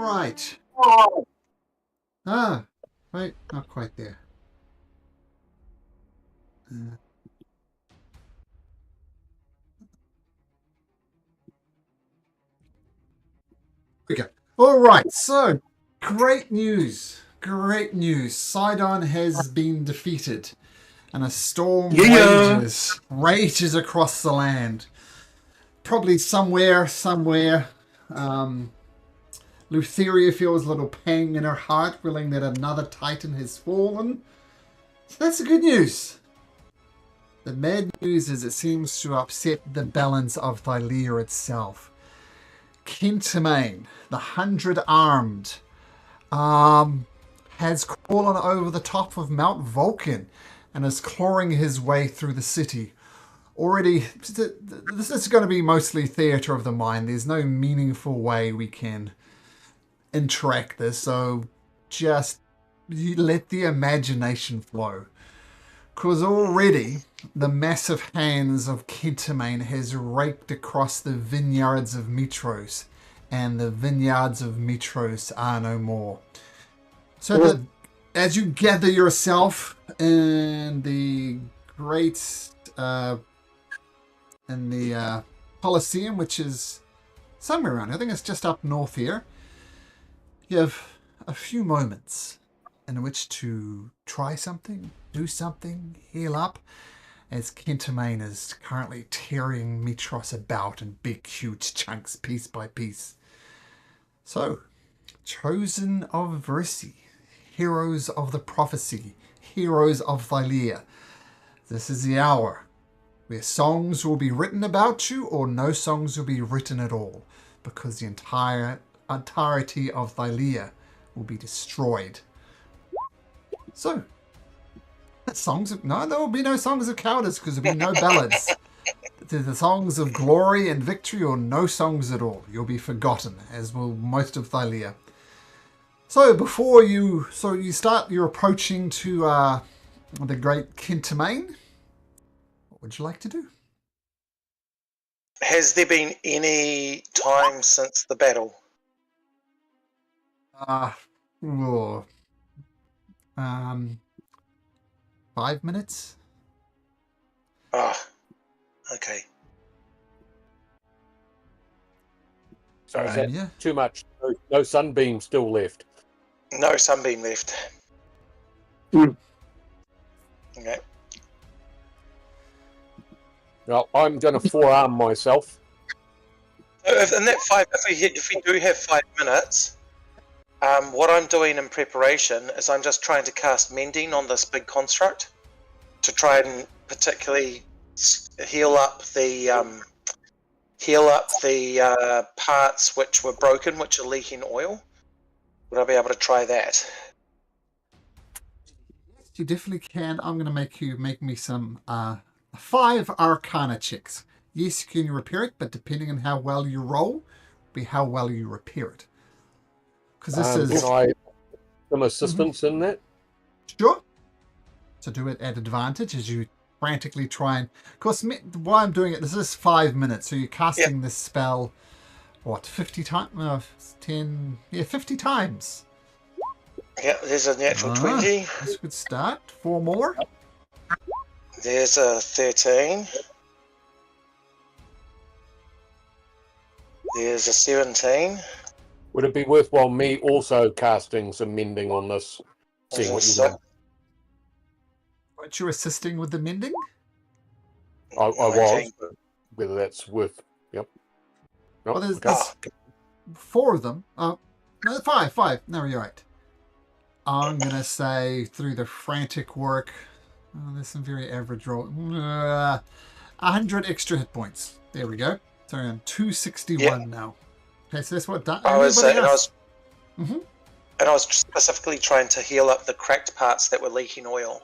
right. Ah, wait, not quite there. Okay. All right. So, great news. Great news. Sidon has been defeated, and a storm rages across the land. Probably somewhere. Lutheria feels a little pang in her heart, feeling that another Titan has fallen. So that's the good news. The bad news is it seems to upset the balance of Thylia itself. Quintamane, the 100-armed, has crawled over the top of Mount Vulcan and is clawing his way through the city. Already, this is going to be mostly theatre of the mind. There's no meaningful way we can interact this, so just you let the imagination flow. Because already the massive hands of Quintamane has raked across the vineyards of Mytros, and the vineyards of Mytros are no more. So that as you gather yourself in the great in the Colosseum, which is somewhere around, I think it's just up north here, you have a few moments in which to try something, do something, heal up, as Quintamane is currently tearing Mytros about in big, huge chunks, piece by piece. So, Chosen of Versi, Heroes of the Prophecy, Heroes of Thylia, this is the hour where songs will be written about you or no songs will be written at all, because the entirety of Thylia will be destroyed. So, there will be no songs of cowardice because there will be no ballads. The songs of glory and victory or no songs at all. You'll be forgotten, as will most of Thylia. So before you start your approaching to the great Quintamane, what would you like to do? Has there been any time since the battle? 5 minutes. Okay. So is that too much? No sunbeam still left? No sunbeam left. Okay. Well, I'm going to forearm myself. If we do have 5 minutes, what I'm doing in preparation is I'm just trying to cast Mending on this big construct to try and particularly heal up the parts which were broken, which are leaking oil. Would I be able to try that? Yes, you definitely can. I'm going to make me some 5 Arcana checks. Yes, you can repair it, but depending on how well you roll, will be how well you repair it. Because this is. Can I get some assistance in that? Sure. So do it at advantage as you frantically try and. Of course, while I'm doing it, this is 5 minutes, so you're casting this spell. What, 50 times? 50 times. Yeah, there's a natural 20. That's a good start. 4 more. There's a 13. There's a 17. Would it be worthwhile me also casting some mending on this? Seeing what you do. Aren't you assisting with the mending? I was, but whether that's worth. Yep. Well, there's 4 of them. No, 5. No, you're right. I'm going to say through the frantic work, there's some very average roll. 100 extra hit points. There we go. So I'm 261 now. Okay, so that's what I was specifically trying to heal up the cracked parts that were leaking oil.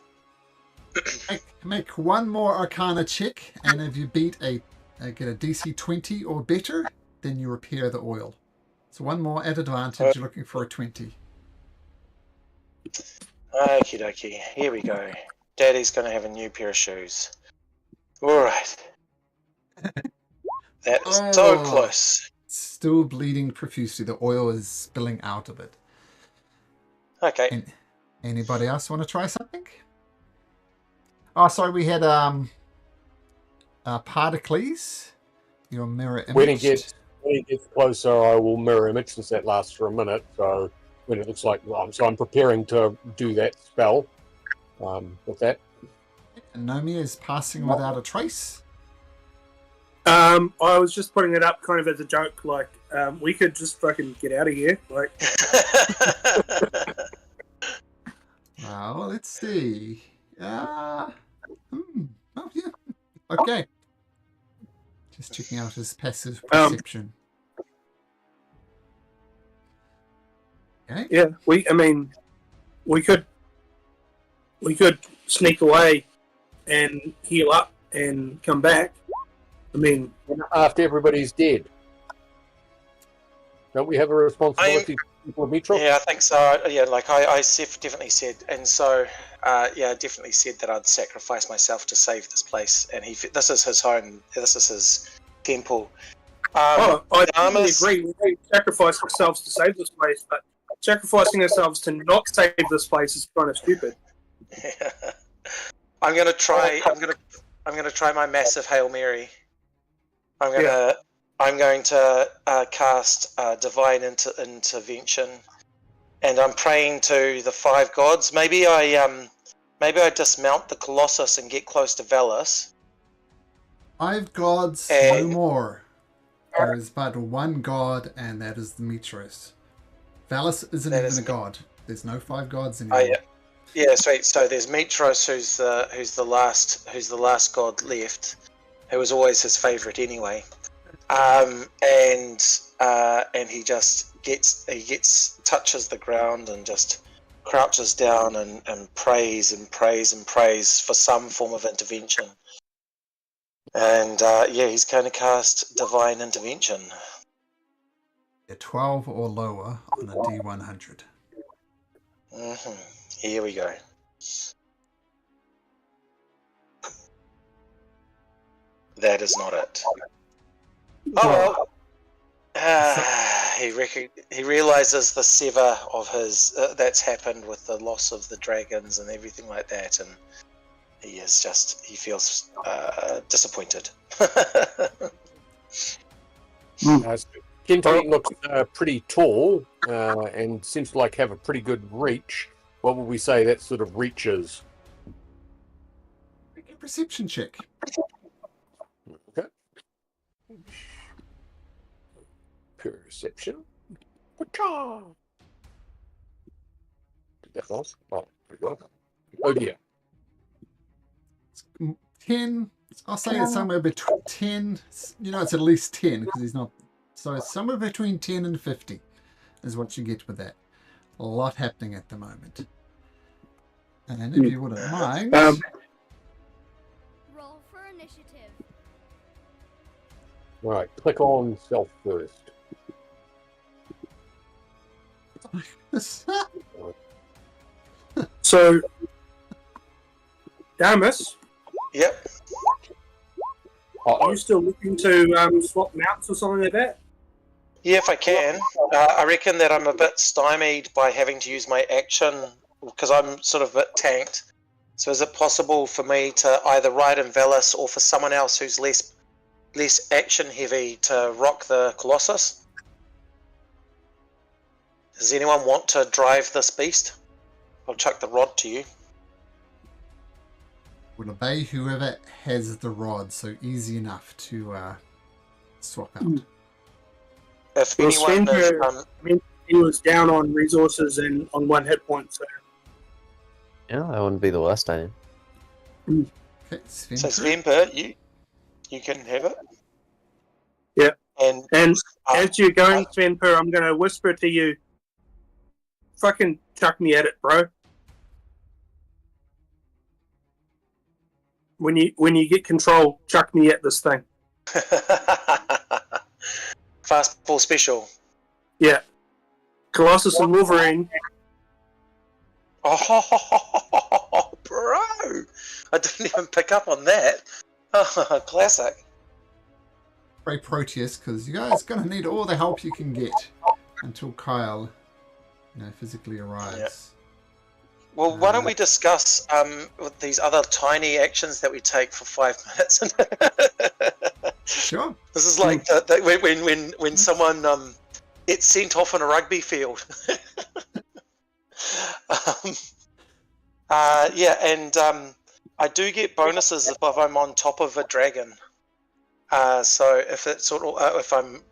Make 1 more Arcana check, and if you get a DC 20 or better, then you repair the oil. So 1 more at advantage. You're looking for a 20. Okie dokie. Here we go. Daddy's going to have a new pair of shoes. All right. That is so close. still bleeding profusely. The oil is spilling out of it. Okay. And anybody else want to try something? Oh, sorry, we had Particles, your mirror image. When he gets closer, I will mirror image since that lasts for a minute. So when it looks like, I'm preparing to do that spell with that. And Nomi is passing without a trace. I was just putting it up kind of as a joke, like, we could just fucking get out of here. Like, Well, let's see. Oh, yeah. Okay. Just checking out his passive perception. Okay. yeah, we could sneak away and heal up and come back. I mean, After everybody's dead. Don't we have a responsibility for Mytros? Yeah, I think so. Yeah, like I definitely said, and so definitely said that I'd sacrifice myself to save this place. And this is his home. This is his temple. I totally Armas- agree. We don't sacrifice ourselves to save this place, but sacrificing ourselves to not save this place is kind of stupid. I'm gonna try my massive Hail Mary. I'm going to cast Divine Intervention, and I'm praying to the 5 gods. Maybe I dismount the Colossus and get close to Velas. 5 gods, no more. There is but one god, and that is the Mytros. Valis isn't even a god. There's no 5 gods anymore. Yeah, sweet. So there's Mytros, who's the last god left, who was always his favorite anyway. And he just touches the ground and just crouches down and prays and prays and prays for some form of intervention. And he's going to cast Divine Intervention. 12 or lower on a D100. Here we go. That is not it. Oh well. He realizes the sever of his that's happened with the loss of the dragons and everything like that, and he feels disappointed. Kento looks pretty tall and seems to have a pretty good reach. What would we say that sort of reach is? Make a perception check. Okay. Perception. Did that loss? Oh, there we go. Oh dear. 10. I'll say it's somewhere between 10. It's at least 10 because he's not. So it's somewhere between 10 and 50 is what you get with that. A lot happening at the moment. And if you wouldn't mind. Roll for initiative. Right, click on self first. So, Damus, Yep. are you still looking to swap mounts or something like that? Yeah, if I can. I reckon that I'm a bit stymied by having to use my action because I'm sort of a bit tanked. So is it possible for me to either ride in Velas or for someone else who's less action heavy to rock the Colossus? Does anyone want to drive this beast? I'll chuck the rod to you. Would obey whoever has the rod, so easy enough to swap out. If Well, anyone is, Sven, he was down on resources and on 1 hit point, so Yeah, that wouldn't be the worst idea. Okay, Sven. so Svemper, you can have it. Yeah. And as you're going, Svenper, I'm going to whisper to you, fucking chuck me at it, bro. When you get control, chuck me at this thing. Fastball special. Yeah. Colossus and Wolverine. Oh, bro! I didn't even pick up on that. Oh, classic. pray Proteus, because you guys are going to need all the help you can get until Kyle, physically arrives. Well, why don't we discuss with these other tiny actions that we take for 5 minutes? Sure. This is like when someone gets sent off on a rugby field. I do get bonuses if I'm on top of a dragon. So if it's if I'm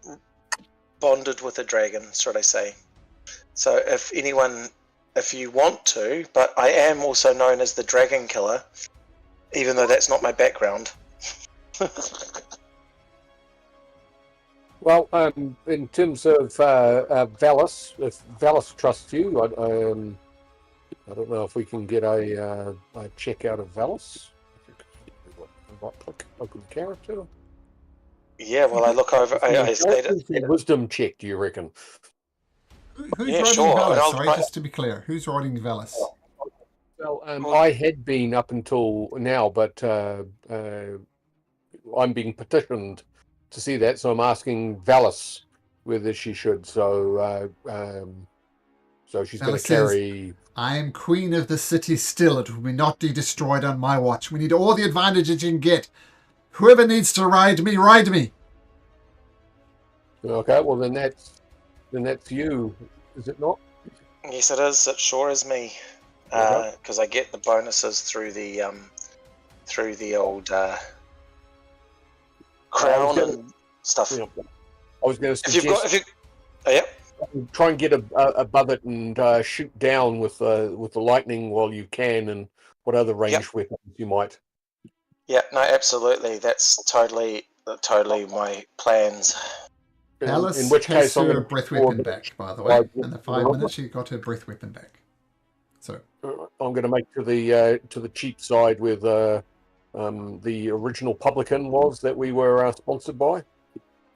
bonded with a dragon, should I say? So if you want to, but I am also known as the Dragon Killer, even though that's not my background. Well, in terms of Valis, if Valis trusts you, I don't know if we can get a check out of Valis. Right-click, open character. Yeah, well, I look over. I state it. Wisdom check, do you reckon? Who's riding sure. Valis? Sorry, just to be clear, who's riding Valis? Well, I had been up until now, but I'm being petitioned to see that, so I'm asking Valis whether she should. So she's going to carry. I am queen of the city still. It will not be destroyed on my watch. We need all the advantages you can get. Whoever needs to ride me, ride me. Okay, well then that's you, is it not? Yes, it is. It sure is me. Because I get the bonuses through the old crown and stuff. Yeah, I was going to suggest. Try and get above it and shoot down with the lightning while you can, and what other ranged weapons you might. Yeah, no, absolutely. That's totally my plans. Alice in which has case, I'm her going breath weapon back, by the way. In the 5 minutes, she got her breath weapon back. So I'm going to make to the cheap side with the original publican was that we were sponsored by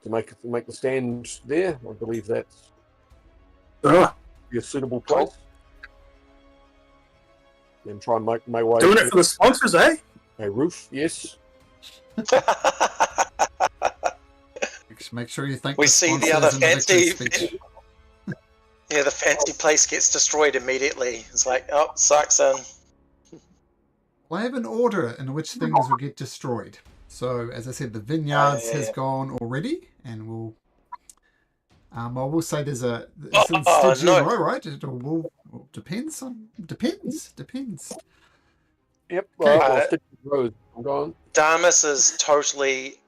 to make the stand there. I believe that's a suitable place. And try and make my way. Doing it for the sponsors, eh? A roof, yes. Make sure you thank. We see the other fancy. Yeah, the fancy place gets destroyed immediately. It's like, oh, sucks in. Well, I have an order in which things will get destroyed. So, as I said, the vineyards has gone already, and we'll. I will say there's a right? It will depends. Yep. Well, Damus is totally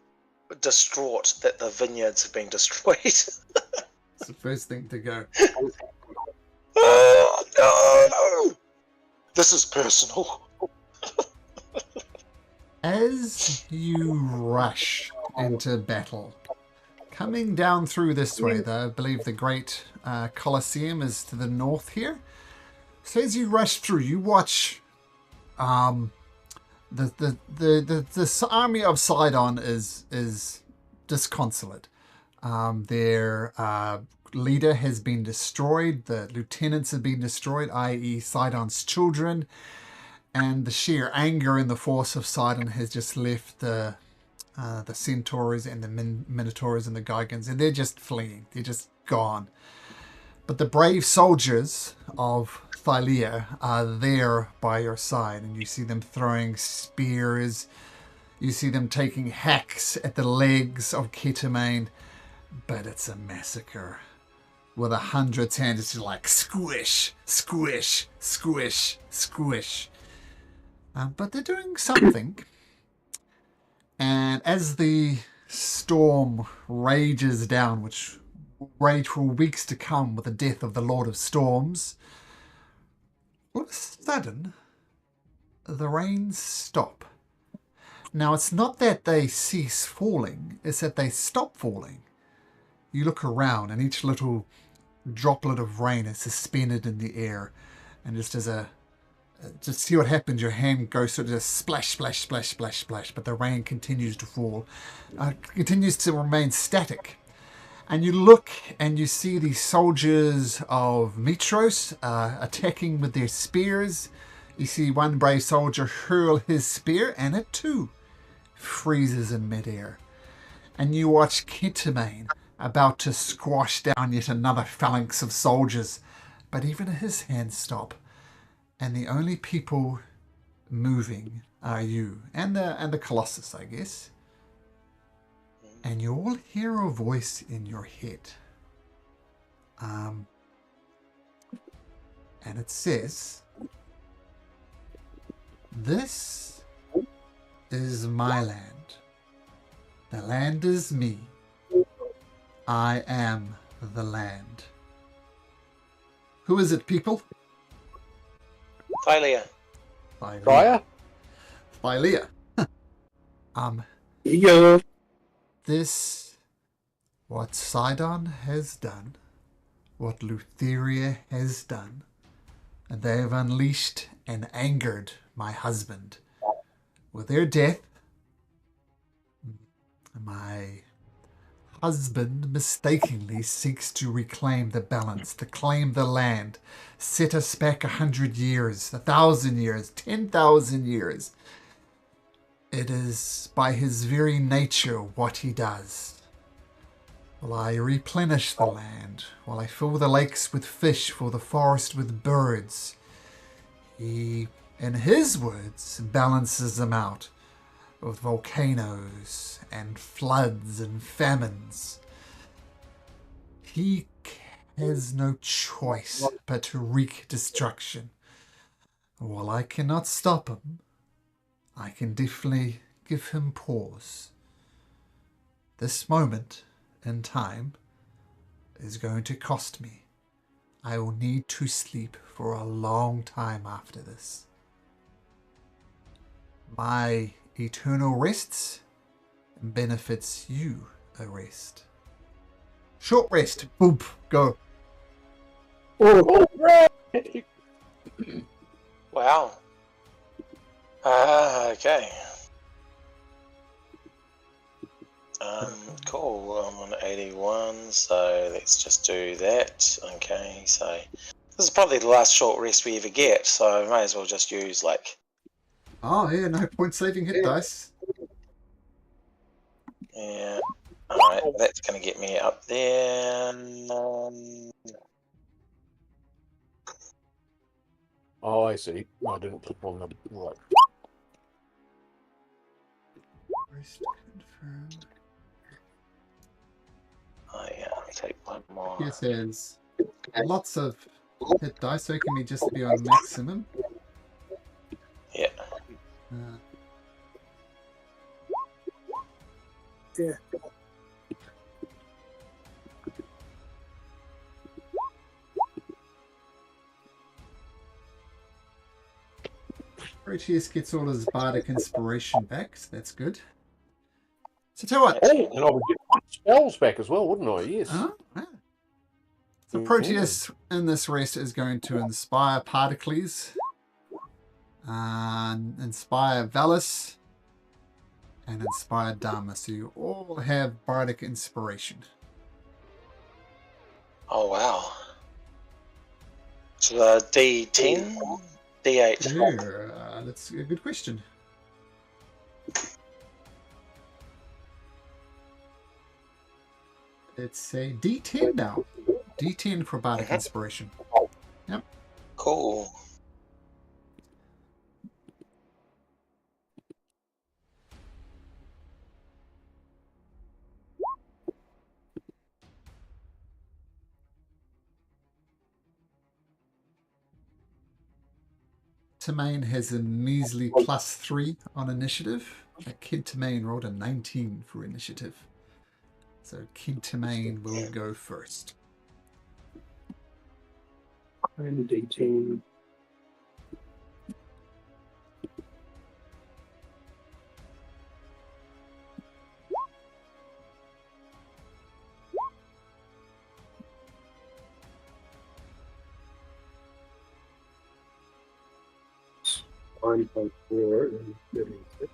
distraught that the vineyards have been destroyed. It's the first thing to go. Oh no! This is personal. As you rush into battle, coming down through this way, though, I believe the great Colosseum is to the north here. So as you rush through, you watch the army of Sidon is disconsolate. Their leader has been destroyed. The lieutenants have been destroyed, i.e. Sidon's children. And the sheer anger in the force of Sidon has just left the centaurs and the minotaurs and the Gigans, and they're just fleeing. They're just gone. But the brave soldiers of Thylia are there by your side, and you see them throwing spears. You see them taking hacks at the legs of Ketamine. But it's a massacre. With 100 hands, it's just like squish, squish, squish, squish. But they're doing something. And as the storm rages down, which will rage for weeks to come with the death of the Lord of Storms, all of a sudden, the rains stop. Now, it's not that they cease falling, it's that they stop falling. You look around and each little droplet of rain is suspended in the air. And just as to see what happens, your hand goes sort of just splash, splash, splash, splash, splash. But the rain continues to fall. Continues to remain static. And you look and you see the soldiers of Mytros attacking with their spears. You see one brave soldier hurl his spear, and it too freezes in midair. and you watch Kintamane about to squash down yet another phalanx of soldiers. But even his hands stop, and the only people moving are you and the Colossus, I guess. And you all hear a voice in your head. And it says, "This is my land. The land is me. I am the land." Who is it, people? Failure. Fire? Phylea. Yeah. This, what Sidon has done, what Lutheria has done, and they have unleashed and angered my husband. With their death, my husband mistakenly seeks to reclaim the balance, to claim the land, set us back 100 years, 1,000 years, 10,000 years. It is by his very nature what he does. Will I replenish the land? Will I fill the lakes with fish, fill the forest with birds? He, in his words, balances them out with volcanoes and floods and famines. He has no choice but to wreak destruction. While I cannot stop him, I can definitely give him pause. This moment in time is going to cost me. I will need to sleep for a long time after this. My eternal rests benefits you a rest. Short rest. Boop. Go. Oh, Wow. Okay. Cool. I'm on 81, so let's just do that. Okay, so this is probably the last short rest we ever get, so I may as well just use like. Oh, yeah, no point saving hit dice. Yeah. Alright, that's going to get me up there. Oh, I see. I didn't click on the right. Rest confirmed. Oh, yeah, I'll take one more. Here says lots of hit dice, so it can be just be on maximum. Yeah. Yeah. Proteus gets all his bardic inspiration back, so that's good. So tell you what. Oh, and I would get my spells back as well, wouldn't I? Yes. Yeah. So Proteus in this rest is going to inspire Particles, inspire Valus, and inspire Dharma. So you all have bardic inspiration. Oh, wow. So D10? D8? Yeah, that's a good question. It's a D10 now. D10 for bardic inspiration. Yep. Cool. Tamain has a measly +3 on initiative. Kid Tamain rolled a 19 for initiative. So Kid Tamain will go first. And D10. .4 and 76.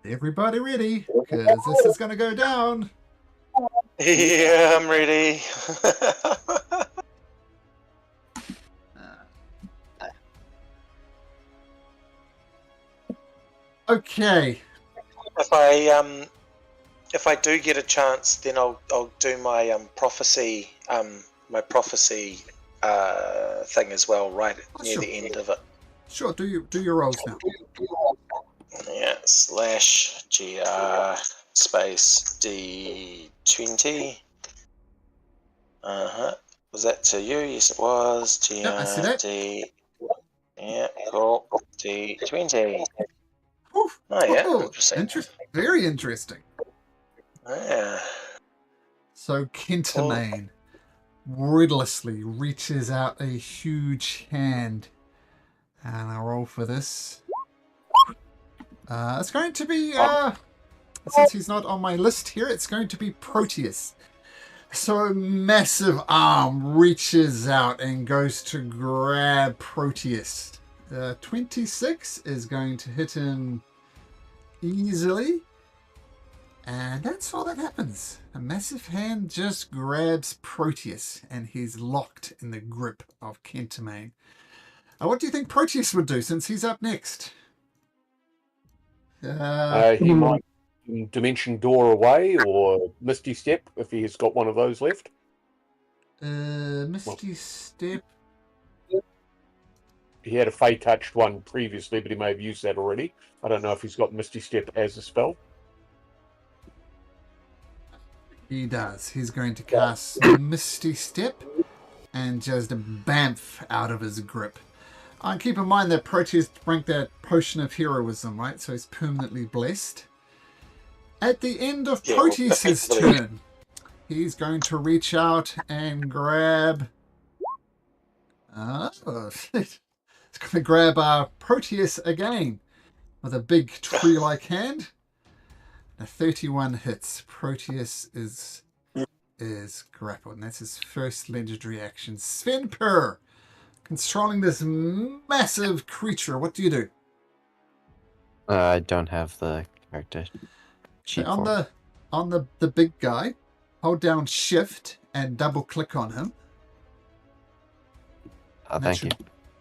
Everybody ready? Because this is going to go down. Yeah, I'm ready. Okay. If I do get a chance, then I'll do my prophecy thing as well, right near Sure. the end of it. Sure, do your rolls now. Yeah, /gr space D20. Was that to you? Yes, it was. Yep, I see that. D. Yeah, cool. D20. Oof. Oh yeah, Oh, interesting. very interesting. Yeah. So Kentamane wordlessly reaches out a huge hand. And I'll roll for this. It's going to be, since he's not on my list here, it's going to be Proteus. So a massive arm reaches out and goes to grab Proteus. 26 is going to hit him easily. And that's all that happens. A massive hand just grabs Proteus and he's locked in the grip of Kentamane. What do you think Proteus would do since he's up next? He might Dimension Door away or Misty Step if he's got one of those left. Misty Step. He had a Fey Touched one previously, but he may have used that already. I don't know if he's got Misty Step as a spell. He does. He's going to cast Misty Step and just bamf out of his grip. And keep in mind that Proteus drank that potion of heroism, right? So he's permanently blessed. At the end of Proteus's turn, he's going to reach out and grab... He's going to grab Proteus again with a big tree-like hand. A 31 hits. Proteus is grappled, and that's his first legendary action. Svenper, controlling this massive creature. What do you do? I don't have the character sheet on for it. on the big guy, hold down Shift and double click on him. Thank you.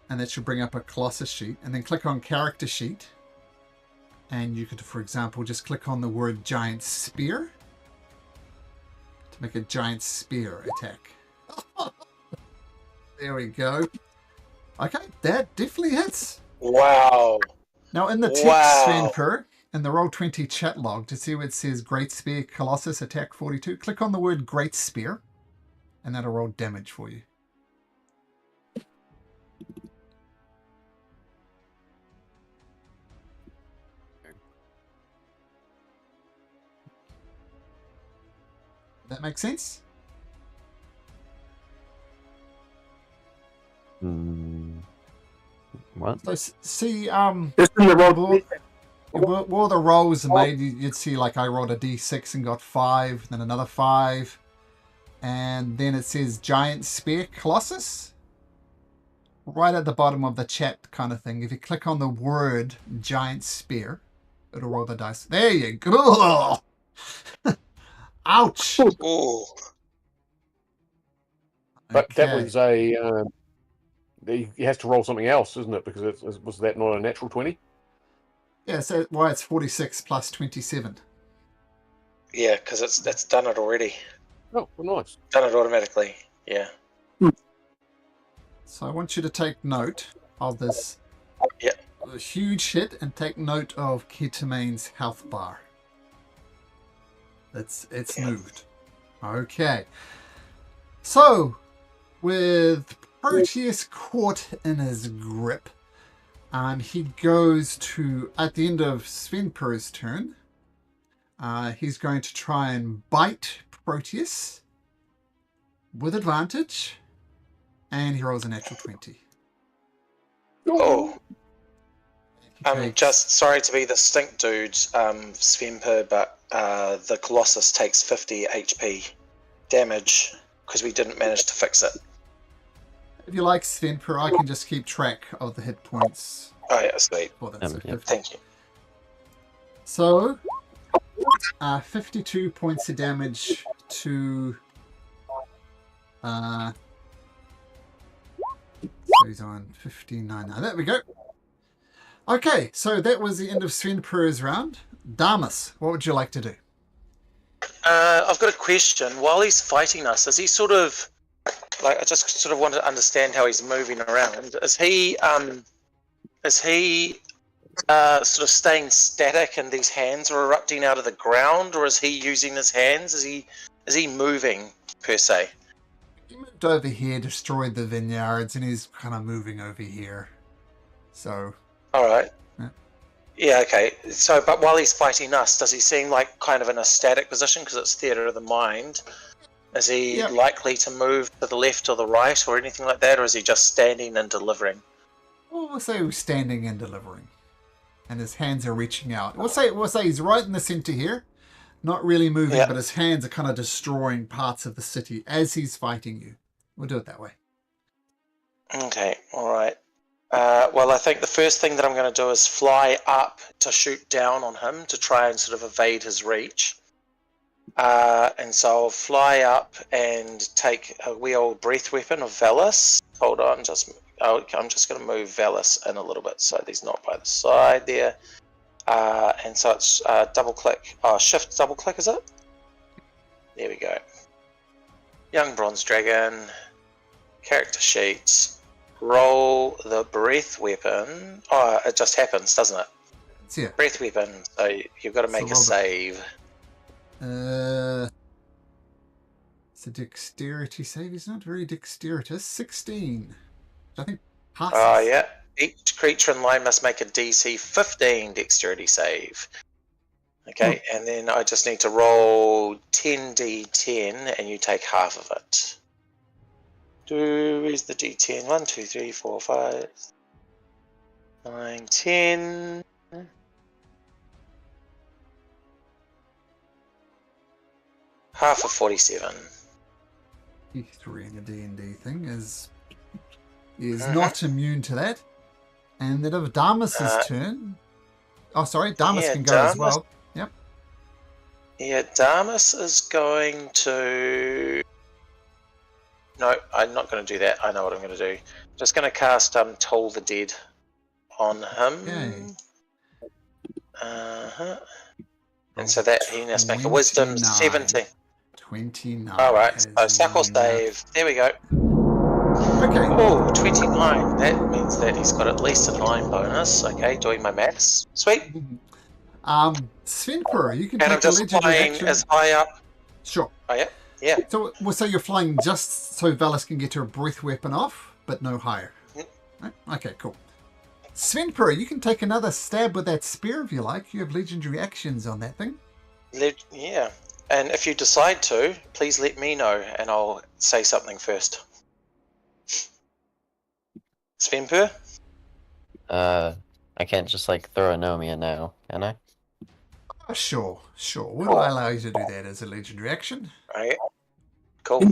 And that should bring up a Colossus sheet, and then click on character sheet. And you could, for example, just click on the word giant spear to make a giant spear attack. There we go. Okay, that definitely hits. Wow. Now in the text, Svenper, in the Roll20 chat log, to see where it says Great Spear Colossus Attack 42, click on the word Great Spear, and that'll roll damage for you. That makes sense? What? So see, Just in the roll. where the rolls are made, you'd see like I rolled a d6 and got 5, then another 5, and then it says Giant Spear Colossus. Right at the bottom of the chat kind of thing. If you click on the word Giant Spear, it'll roll the dice. There you go. Ouch. Ooh. But that Okay. was a... he has to roll something else, isn't it? Because was that not a natural 20? Yeah, so it's 46 plus 27. Yeah, because it's done it already. Oh, well, nice. Done it automatically. Yeah. So I want you to take note of this huge hit and take note of Ketamane's health bar. It's moved. Okay. So, with Proteus caught in his grip, he goes to, at the end of Svenper's turn, he's going to try and bite Proteus with advantage, and he rolls a natural 20. Oh. I'm just sorry to be the stink dude, Svenper, but the Colossus takes 50 HP damage because we didn't manage to fix it. If you like Svenper, I can just keep track of the hit points. Oh yeah, sweet. For that. So, Yep. Thank you. so 52 points of damage to. So he's on 59 now. There we go. Okay, so that was the end of Sven Per's round. Damas, what would you like to do? I've got a question. While he's fighting us, is he sort of like? I just sort of want to understand how he's moving around. Is he sort of staying static and these hands are erupting out of the ground, or is he using his hands? Is he moving per se? He moved over here, destroyed the vineyards, and he's kind of moving over here. So. All right. Yeah. Yeah, okay. So, but while he's fighting us, does he seem like kind of in a static position because it's theatre of the mind? Is he likely to move to the left or the right or anything like that, or is he just standing and delivering? Well, we'll say he's standing and delivering, and his hands are reaching out. We'll say he's right in the center here, not really moving, but his hands are kind of destroying parts of the city as he's fighting you. We'll do it that way. Okay, all right. Well, I think the first thing that I'm going to do is fly up to shoot down on him to try and sort of evade his reach. And so I'll fly up and take a wee old breath weapon of Velis. Hold on, I'm just going to move Velis in a little bit so that he's not by the side there. And so it's double click. Shift double click, is it? There we go. Young Bronze Dragon. Character sheets. Roll the breath weapon. Oh, it just happens, doesn't it? Yeah. Breath weapon. So you've got to make a save. It's a dexterity save. He's not very dexterous. 16. I think passes. Oh, yeah. Each creature in line must make a DC 15 dexterity save. Okay, and then I just need to roll 10d10 and you take half of it. Where's the d10? 1, 2, 3, 4, 5, 9, 10. Half of 47. E3 in the D&D thing is not immune to that. And then of Damas's turn. Oh, sorry, Damas can go as well. Yep. Yeah, Damas is going to. No, I'm not going to do that. I know what I'm going to do. Just going to cast Toll the Dead on him. Okay. And so that he has to make a Wisdom 17. 29. Alright, so Suckle save. There we go. Okay. Oh, 29. That means that he's got at least a 9 bonus. Okay, doing my maths. Sweet. Svenper, you can and take I'm just a legendary flying action. as high up. Sure. Oh, yeah? Yeah. So we'll say you're flying just so Velis can get her breath weapon off, but no higher. Right? Okay, cool. Svenper, you can take another stab with that spear if you like. You have legendary actions on that thing. Yeah. And if you decide to, please let me know and I'll say something first. Svenper? I can't just like throw a Nomia now, can I? Oh, sure. We'll allow you to do that as a legendary action. Right. Cool.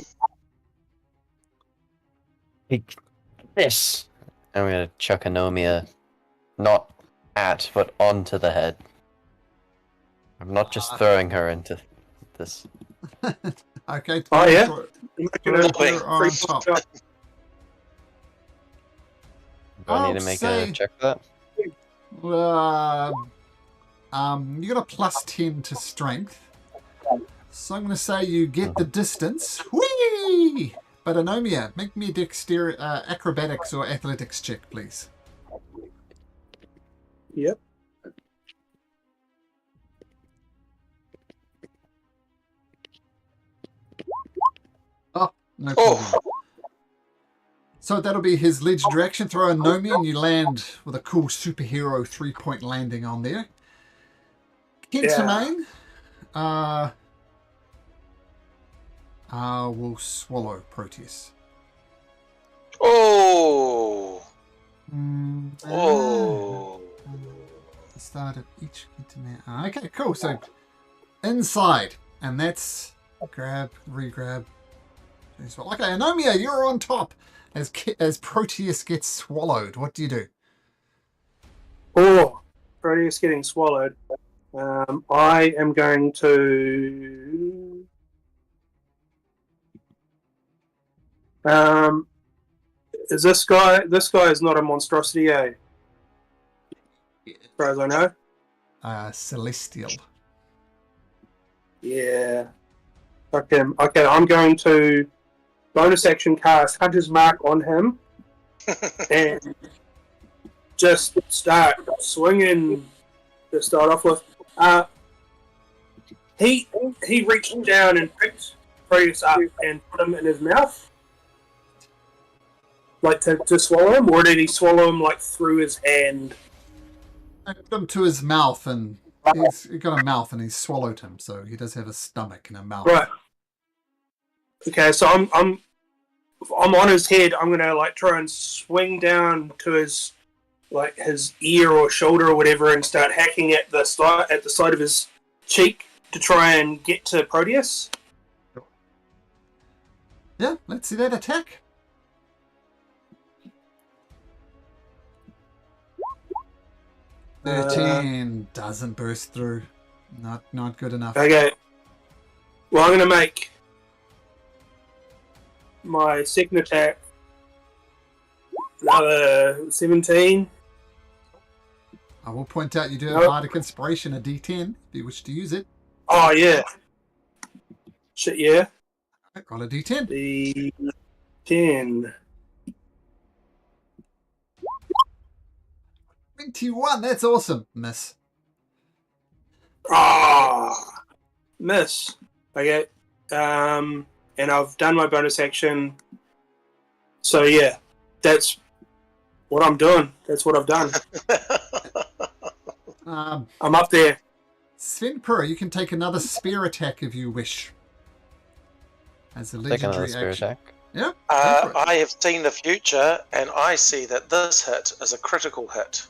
Take this. I'm gonna chuck a Nomia, not at, but onto the head. I'm not just throwing her into this. Okay. Oh, yeah? Throw her on top. Do I need to make a check for that? You got a plus 10 to strength. So I'm going to say you get the distance. Whee! But Anomia, make me a acrobatics or athletics check, please. Yep. Oh, no problem. So that'll be his legendary action. Throw a Nomi and you land with a cool superhero 3-point landing on there. Kentamain will swallow Proteus. Oh! Oh! Start at each Kentamain. Okay, cool. So inside, and that's grab, re-grab. Okay, Anomia, you're on top. As Proteus gets swallowed, what do you do? Oh, Proteus getting swallowed. I am going to Is this guy? This guy is not a monstrosity, eh? As far as I know. Celestial. Yeah. Okay. Okay. I'm going to bonus action cast Hunter's Mark on him and just start swinging to start off with. He reached down and picked Proteus up and put him in his mouth, like to swallow him, or did he swallow him like through his hand? I put him to his mouth, and he's got a mouth, and he's swallowed him, so he does have a stomach and a mouth. Right. Okay, so I'm on his head. I'm gonna like try and swing down to his ear or shoulder or whatever, and start hacking at the side of his cheek to try and get to Proteus. Yeah, let's see that attack. Uh, 13 doesn't burst through. Not good enough. Okay. Well, I'm going to make my second attack another 17. I will point out you do have Bardic Inspiration, a D10, if you wish to use it. Oh, yeah. Shit, yeah. I got a D10. The 10. 21, that's awesome, miss. Ah, miss. Okay. And I've done my bonus action. So yeah, that's what I'm doing. That's what I've done. I'm up there. Svenpur, you can take another spear attack if you wish. As a Take another legendary spear action. attack. Yeah. go for it. I have seen the future, and I see that this hit is a critical hit.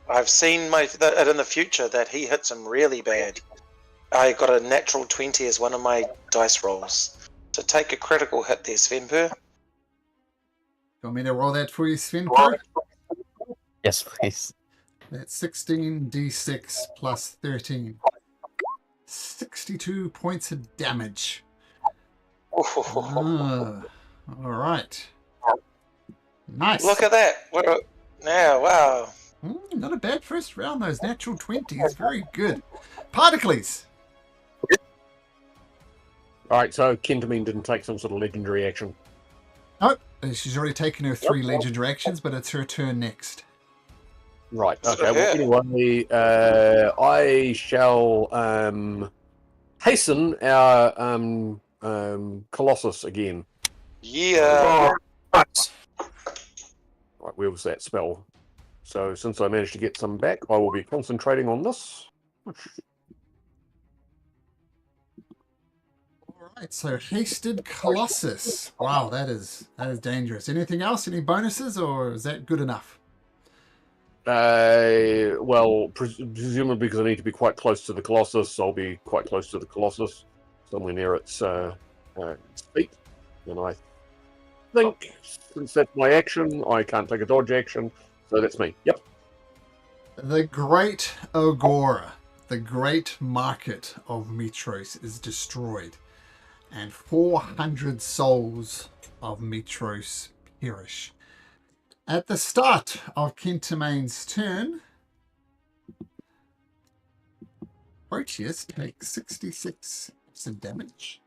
I've seen it in the future that he hits him really bad. I got a natural 20 as one of my dice rolls. So take a critical hit there, Svenpur. You want me to roll that for you, Svenpur? Yes, please. That's 16d6 plus 13. 62 points of damage. All right. Nice. Look at that. Yeah, wow. Not a bad first round, those natural 20s. Very good. Particles. Alright, so Kentamine didn't take some sort of legendary action. Oh, she's already taken her 3 legendary actions, but it's her turn next. Right, okay. Yeah. Well, anyway, I shall hasten our Colossus again. Yeah. Nice. Right, where was that spell? So since I managed to get some back, I will be concentrating on this. Alright, so Hasted Colossus. Wow, that is dangerous. Anything else? Any bonuses, or is that good enough? Well, presumably because I need to be quite close to the Colossus, I'll be quite close to the Colossus, somewhere near its feet. And I think, since that's my action, I can't take a dodge action, so that's me. Yep. The Great Agora, the great market of Mytros, is destroyed, and 400 souls of Mytros perish. At the start of Kentamane's turn, Proteus takes 66 damage.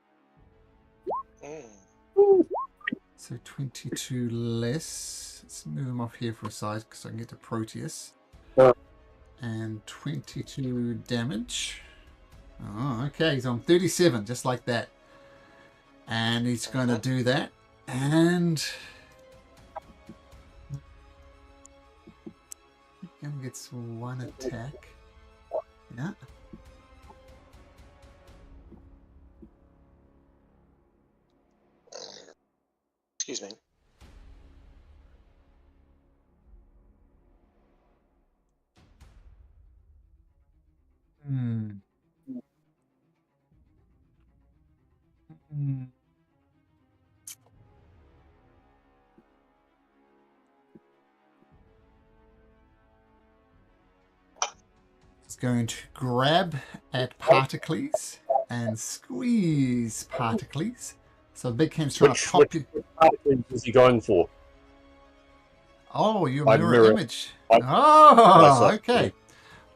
So 22 less. Let's move him off here for a size because I can get to Proteus. And 22 damage. Oh, okay. He's on 37, just like that. And he's going to do that. And he gets one attack. Yeah. Excuse me. It's going to grab at Particles and squeeze Particles So the big hand's trying to Which pop you. particles is he going for? Oh, you I mirror mirror- image. I- Oh, myself. okay.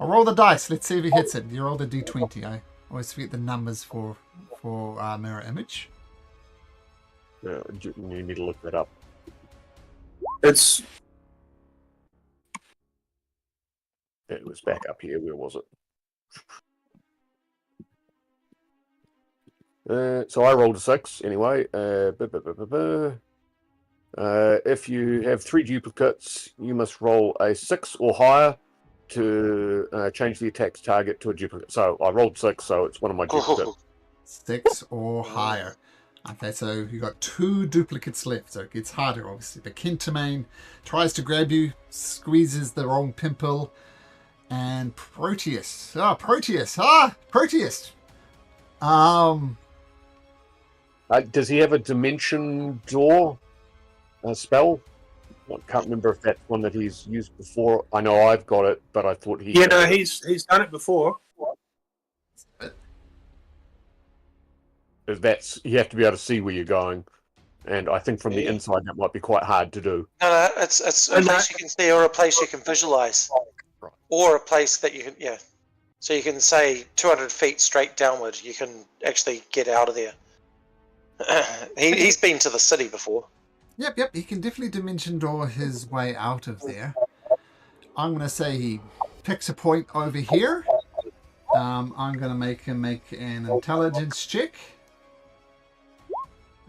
I'll roll the dice. Let's see if he hits it. You roll the d20. I always forget the numbers for mirror image. Yeah, you need to look that up. It's It was back up here. Where was it? So I rolled a 6 anyway. If you have 3 duplicates, you must roll a 6 or higher to change the attack's target to a duplicate. So I rolled 6, so it's one of my duplicates. 6 or higher. Okay, so you got 2 duplicates left, so it gets harder, obviously. But Kentamane tries to grab you, squeezes the wrong pimple, and Proteus. Proteus! Proteus! Does he have a dimension door spell? I can't remember if that's one that he's used before. I know I've got it, but I thought he. yeah, no, he's done it before. That's you have to be able to see where you're going, and I think from the Yeah. inside that might be quite hard to do. No, it's a And place you can see or a place you can visualize. Right. Or a place that you can, yeah. So you can say 200 feet straight downward, you can actually get out of there. He's been to the city before. Yep, he can definitely dimension door his way out of there. I'm going to say he picks a point over here. I'm going to make him make an intelligence check.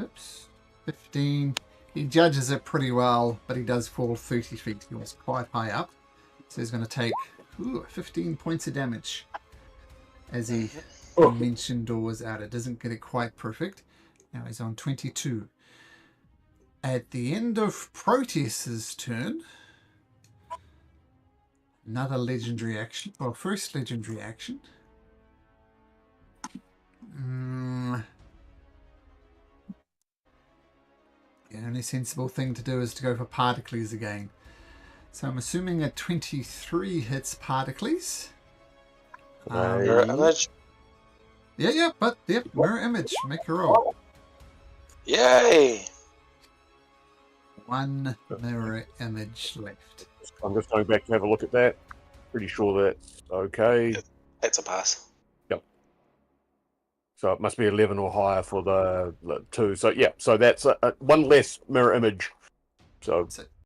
Oops, 15. He judges it pretty well, but he does fall 30 feet. He was quite high up. So he's going to take 15 points of damage as he dimension doors out. It doesn't get it quite perfect. Now he's on 22. At the end of Proteus's turn, another legendary action. Well, first legendary action. The only sensible thing to do is to go for Particles again. So I'm assuming a 23 hits Particles. Mirror image. Yeah, mirror image. Make a roll. Yay! 1 mirror image left. I'm just going back to have a look at that. Pretty sure that's okay. That's a pass. So it must be 11 or higher for the 2. So yeah, so that's one less mirror image. So